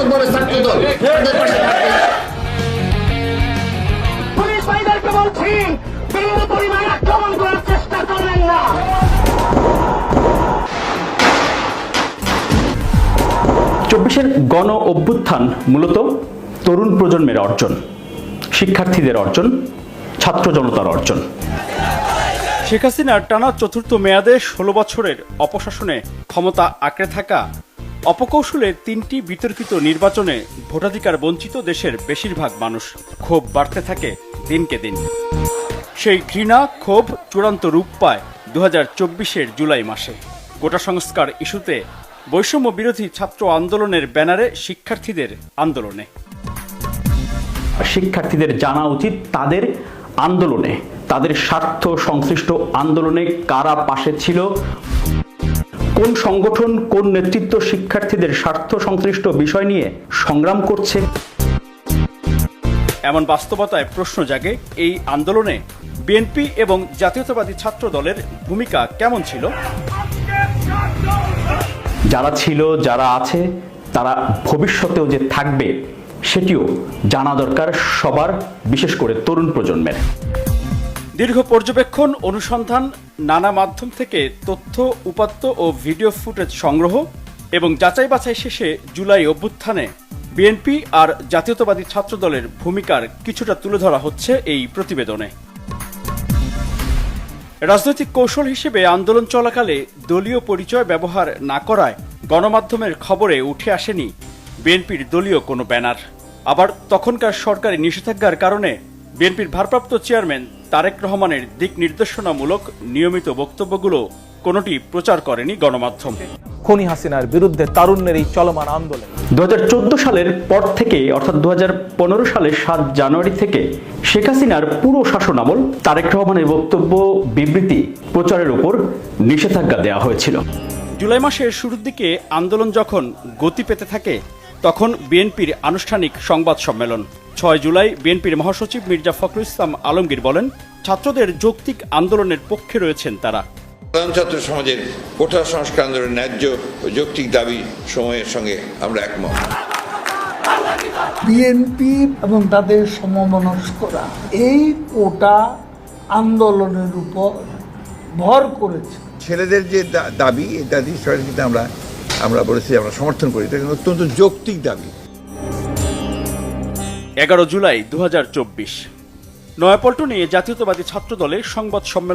যত বড় ছাত্রদল তাদের পাশে থাকবে। পুলিশ ভাইদেরকে বলছি, বিন্দু পরিমাণ আক্রমণ করার চেষ্টা করবেন না। চব্বিশের গণ অভ্যুত্থান মূলত তরুণ প্রজন্মের অর্জন, শিক্ষার্থীদের অর্জন, ছাত্র জনতার অর্জন। শেখ হাসিনার টানা চতুর্থ মেয়াদে ১৬ বছরের অপশাসনে ক্ষমতা আঁকড়ে থাকা অপকৌশলে ৩টি বিতর্কিত নির্বাচনে ভোটাধিকার বঞ্চিত দেশের বেশিরভাগ মানুষ। ক্ষোভ বাড়তে থাকে দিনকে দিন। সেই ঘৃণা ক্ষোভ চূড়ান্ত রূপ পায় ২০২৪-এর জুলাই মাসে। গোটা সংস্কার ইস্যুতে বৈষম্য বিরোধী ছাত্র আন্দোলনের ব্যানারে শিক্ষার্থীদের আন্দোলনে। শিক্ষার্থীদের জানা উচিত তাদের আন্দোলনে, তাদের স্বার্থ সংশ্লিষ্ট আন্দোলনে কারা পাশে ছিল, কোন সংগঠন কোন নেতৃত্ব শিক্ষার্থীদের স্বার্থ সংশ্লিষ্ট বিষয় নিয়ে সংগ্রাম করছে। এমন বাস্তবতায় প্রশ্ন জাগে, এই আন্দোলনে বিএনপি এবং জাতীয়তাবাদী ছাত্র দলের ভূমিকা কেমন ছিল? যারা ছিল, যারা আছে, তারা ভবিষ্যতেও যে থাকবে সেটিও জানা দরকার সবার, বিশেষ করে তরুণ প্রজন্মের। দীর্ঘ পর্যবেক্ষণ, অনুসন্ধান, নানা মাধ্যম থেকে তথ্য, উপাত্ত ও ভিডিও ফুটেজ সংগ্রহ এবং যাচাই বাছাই শেষে জুলাই অভ্যুত্থানে বিএনপি আর জাতীয়তাবাদী ছাত্র দলের ভূমিকার কিছুটা তুলে ধরা হচ্ছে এই প্রতিবেদনে। রাজনৈতিক কৌশল হিসেবে আন্দোলন চলাকালে দলীয় পরিচয় ব্যবহার না করায় গণমাধ্যমের খবরে উঠে আসেনি বিএনপির দলীয় কোনো ব্যানার। আবার তখনকার সরকারি নিষেধাজ্ঞার কারণে বিএনপির ভারপ্রাপ্ত চেয়ারম্যান তারেক রহমানের দিক নির্দেশনামূলক নিয়মিত বক্তব্যগুলো কোনোটি প্রচার করেনি গণমাধ্যম। খুনি হাসিনার বিরুদ্ধে তারুণ্যের এই চলমান আন্দোলন ২০১৪ সালের পর থেকে, অর্থাৎ ২০১৫ সালের ৭ জানুয়ারি থেকে শেখ হাসিনার পুরো শাসন আমল তারেক রহমানের বক্তব্য, বিবৃতি প্রচারের উপর নিষেধাজ্ঞা দেওয়া হয়েছিল। জুলাই মাসের শুরুর দিকে আন্দোলন যখন গতি পেতে থাকে তখন বিএনপির আনুষ্ঠানিক সংবাদ সম্মেলন। ৬ জুলাই বিএনপির মহাসচিব মির্জা ফখরুল ইসলাম আলমগীর বলেন, ছাত্রদের যৌক্তিক আন্দোলনের পক্ষে রয়েছেন তারা। ছাত্র সমাজের কোটা সংস্কার আন্দোলনের ন্যায্য ও যৌক্তিক দাবি সময়ের সঙ্গে আমরা একমত। বিএনপি এবং তাদের সমমনস্করা এই কোটা আন্দোলনের উপর ভর করেছে। ছেলেদের যে দাবি, এই দাবি কিন্তু আমরা বলেছি আমরা সমর্থন করি, এটা অত্যন্ত যৌক্তিক দাবি। ১১ জুলাই ২০২৪ নয়াপল্টনে জাতীয়তাবাদী ছাত্র দলের সংবাদ সম্মেলন